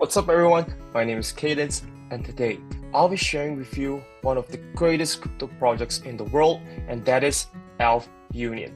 What's up everyone, my name is Cadence and today I'll be sharing with you one of the greatest crypto projects in the world, and that is AelfUnion.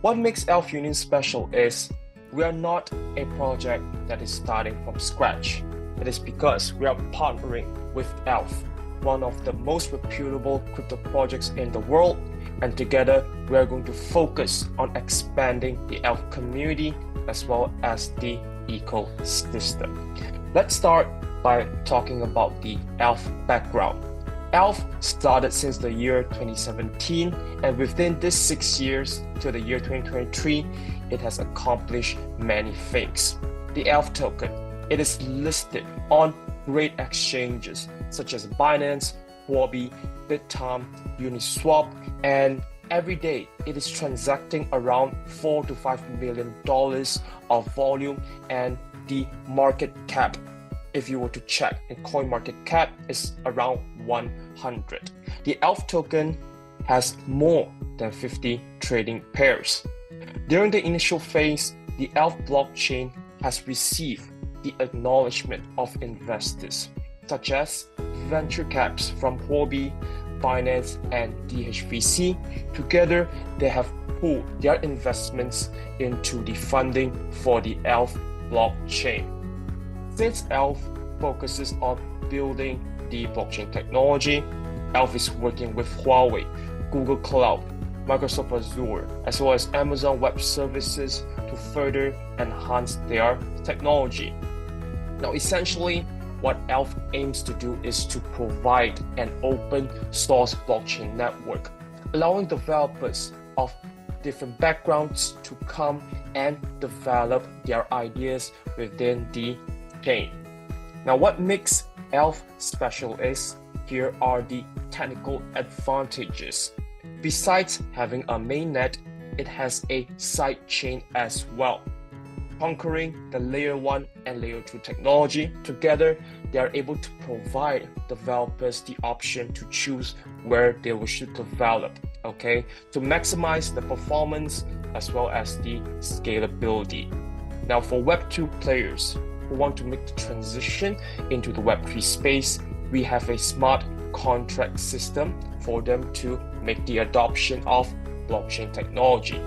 What makes AelfUnion special is we are not a project that is starting from scratch. It is because we are partnering with Elf, one of the most reputable crypto projects in the world, and together we are going to focus on expanding the Elf community as well as the ecosystem. Let's start by talking about the Elf background. Elf started since the year 2017, and within this 6 years to the year 2023, it has accomplished many things. The Elf token, it is listed on great exchanges such as Binance, quby, Uniswap, and every day it is transacting around $4 to $5 million of volume, and the market cap, if you were to check in coin market cap, is around 100. The Elf token has more than 50 trading pairs. During the initial phase, the Elf blockchain has received the acknowledgement of investors such as venture caps from quby, Binance, and DHVC. Together, they have pooled their investments into the funding for the Elf blockchain. Since Elf focuses on building the blockchain technology, Elf is working with Huawei, Google Cloud, Microsoft Azure, as well as Amazon Web Services to further enhance their technology. Now, essentially, what Elf aims to do is to provide an open source blockchain network, allowing developers of different backgrounds to come and develop their ideas within the chain. Now, what makes Elf special is here are the technical advantages. Besides having a mainnet, it has a side chain as well. Conquering the layer 1 and layer 2 technology, together they are able to provide developers the option to choose where they wish to develop, to maximize the performance as well as the scalability. Now, for Web 2 players who want to make the transition into the Web 3 space, we have a smart contract system for them to make the adoption of blockchain technology.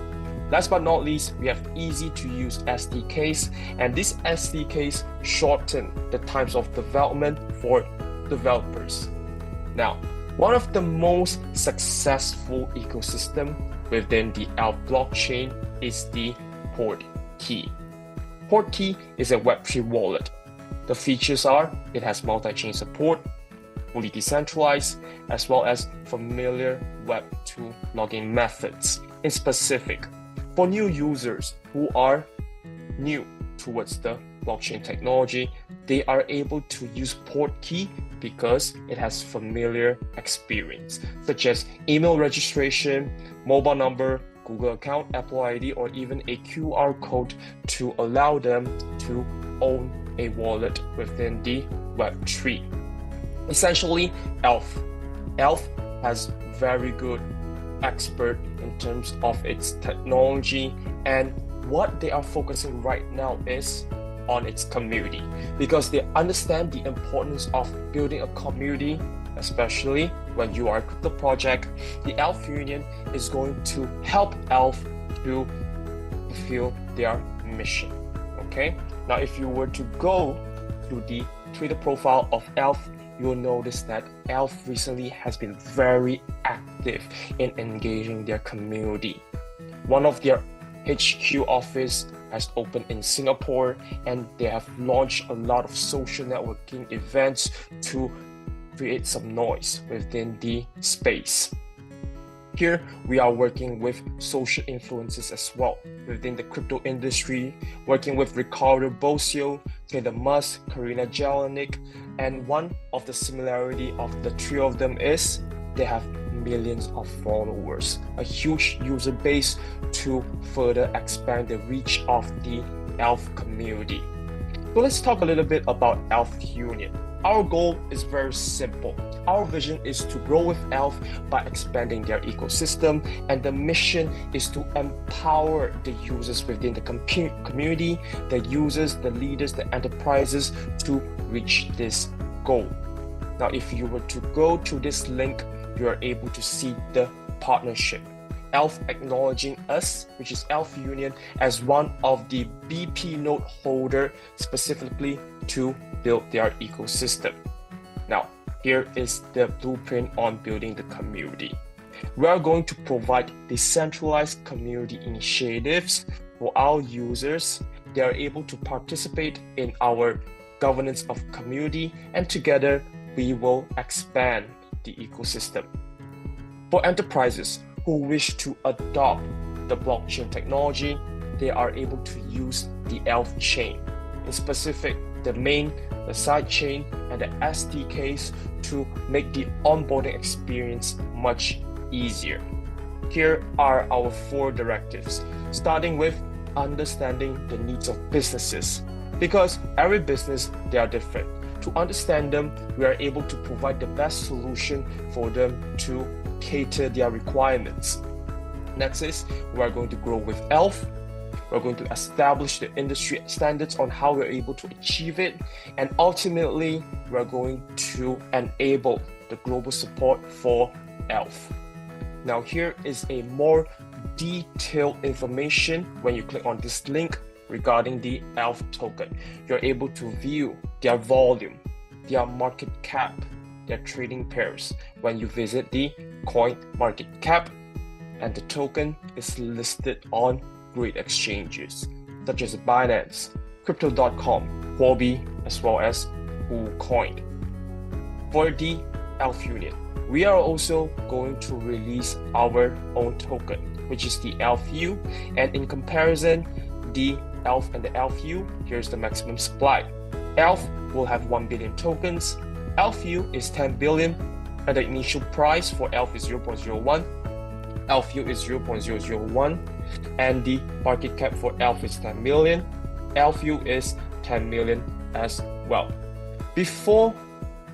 Last but not least, we have easy to use SDKs, and these SDKs shorten the times of development for developers. Now, one of the most successful ecosystem within the Elf blockchain is the portkey. Portkey is a Web3 wallet. The features are it has multi-chain support, fully decentralized, as well as familiar Web2 login methods. In specific, for new users who are new towards the blockchain technology, they are able to use portkey because it has familiar experience, such as email registration, mobile number, Google account, Apple ID, or even a QR code to allow them to own a wallet within the Web3. Essentially, Elf has very good expert in terms of its technology, and what they are focusing right now is on its community, because they understand the importance of building a community, especially when you are a crypto project. The AelfUnion is going to help Elf to fulfill their mission. Now, if you were to go to the Twitter profile of Elf, you'll notice that Elf recently has been very active in engaging their community. One of their HQ office has opened in Singapore, and they have launched a lot of social networking events to create some noise within the space. Here, we are working with social influencers as well within the crypto industry, working with Ricardo Bossio, Taylor Musk, Karina Jelinek, and one of the similarity of the three of them is they have millions of followers, a huge user base to further expand the reach of the Elf community. So let's talk a little bit about AelfUnion. Our goal is very simple. Our vision is to grow with ELF by expanding their ecosystem, and the mission is to empower the users within the community, the users, the leaders, the enterprises to reach this goal. Now, if you were to go to this link, you are able to see the partnership. ELF acknowledging us, which is AelfUnion, as one of the BP node holder specifically to build their ecosystem. Now, here is the blueprint on building the community. We are going to provide decentralized community initiatives for our users. They are able to participate in our governance of community, and together we will expand the ecosystem. For enterprises who wish to adopt the blockchain technology, they are able to use the ELF chain, in specific the main, the side chain, and the SDKs to make the onboarding experience much easier. Here are our 4 directives, starting with understanding the needs of businesses, because every business, they are different. To understand them, we are able to provide the best solution for them to cater their requirements. Next is, we are going to grow with ELF. We're going to establish the industry standards on how we're able to achieve it. And ultimately, we're going to enable the global support for ELF. Now, here is a more detailed information when you click on this link regarding the ELF token. You're able to view their volume, their market cap, their trading pairs when you visit the coin market cap, and the token is listed on great exchanges such as Binance, crypto.com, quby, as well as KuCoin. For the AelfUnion, we are also going to release our own token, which is the AelfU, and in comparison, the ELF and the AelfU, here's the maximum supply. ELF will have 1 billion tokens, AelfU is 10 billion, and the initial price for ELF is 0.01, AelfU is 0.001, and the market cap for ELF is 10 million, AelfU is 10 million as well. Before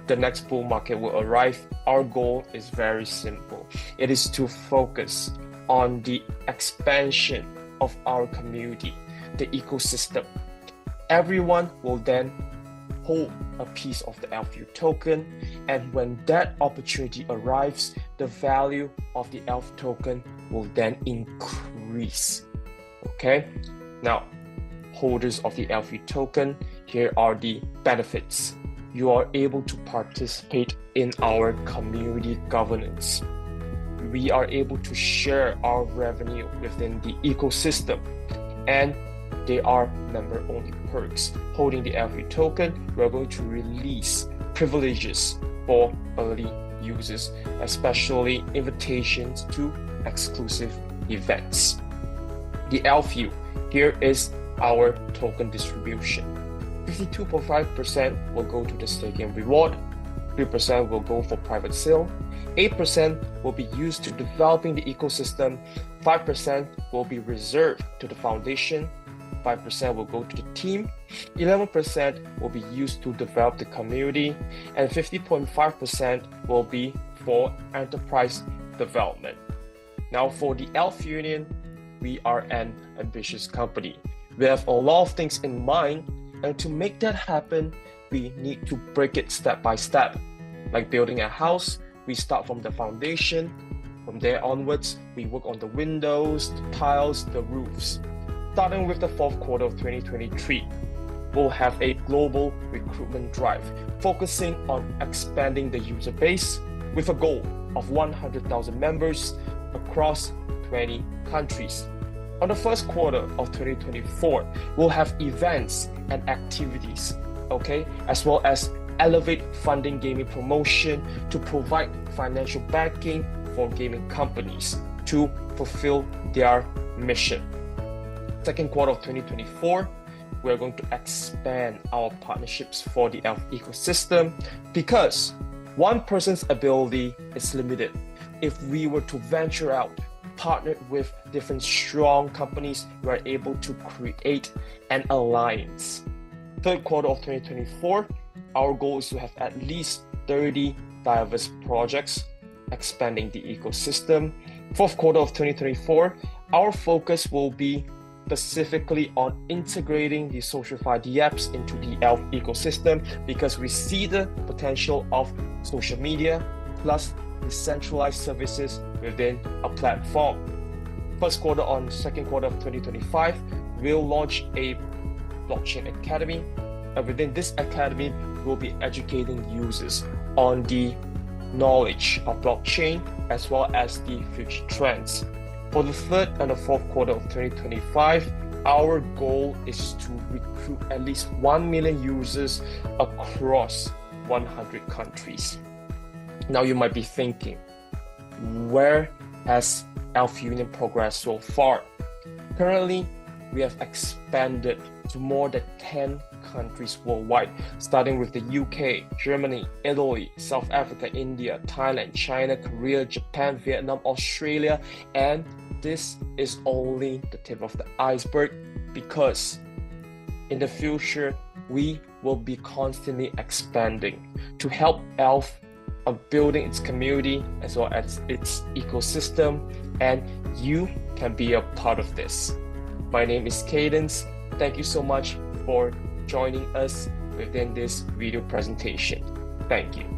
the next bull market will arrive, our goal is very simple. It is to focus on the expansion of our community, the ecosystem. Everyone will then hold a piece of the AelfU token, and when that opportunity arrives, the value of the ELF token will then increase. Okay, now holders of the AelfU token, here are the benefits. You are able to participate in our community governance. We are able to share our revenue within the ecosystem, and they are member-only perks. Holding the AelfU token, we are going to release privileges for early users, especially invitations to exclusive events. The AelfU, here is our token distribution. 52.5% will go to the staking reward, 3% will go for private sale, 8% will be used to developing the ecosystem, 5% will be reserved to the foundation, 5% will go to the team, 11% will be used to develop the community, and 50.5% will be for enterprise development. Now for the AelfUnion, we are an ambitious company. We have a lot of things in mind, and to make that happen, we need to break it step by step. Like building a house, we start from the foundation. From there onwards, we work on the windows, the tiles, the roofs. Starting with the 4th quarter of 2023, we'll have a global recruitment drive focusing on expanding the user base with a goal of 100,000 members across 20 countries. On the 1st quarter of 2024, we'll have events and activities, okay, as well as elevate funding gaming promotion to provide financial backing for gaming companies to fulfill their mission. 2nd quarter of 2024, we're going to expand our partnerships for the ELF ecosystem because one person's ability is limited. If we were to venture out, partner with different strong companies, we're able to create an alliance. 3rd quarter of 2024, our goal is to have at least 30 diverse projects expanding the ecosystem. Fourth quarter of 2024, our focus will be specifically on integrating the SocialFi dApps into the AelfUnion ecosystem, because we see the potential of social media plus decentralized services within a platform. First quarter on second quarter of 2025, we'll launch a blockchain academy, and within this academy, we'll be educating users on the knowledge of blockchain as well as the future trends. For the third and the fourth quarter of 2025, our goal is to recruit at least 1 million users across 100 countries. Now you might be thinking, where has AelfUnion progressed so far? Currently, we have expanded to more than 10 countries worldwide, starting with the UK, Germany, Italy, South Africa, India, Thailand, China, Korea, Japan, Vietnam, Australia, and this is only the tip of the iceberg, because in the future, we will be constantly expanding to help AelfUnion on building its community as well as its ecosystem, and you can be a part of this. My name is Cadence. Thank you so much for joining us within this video presentation. Thank you.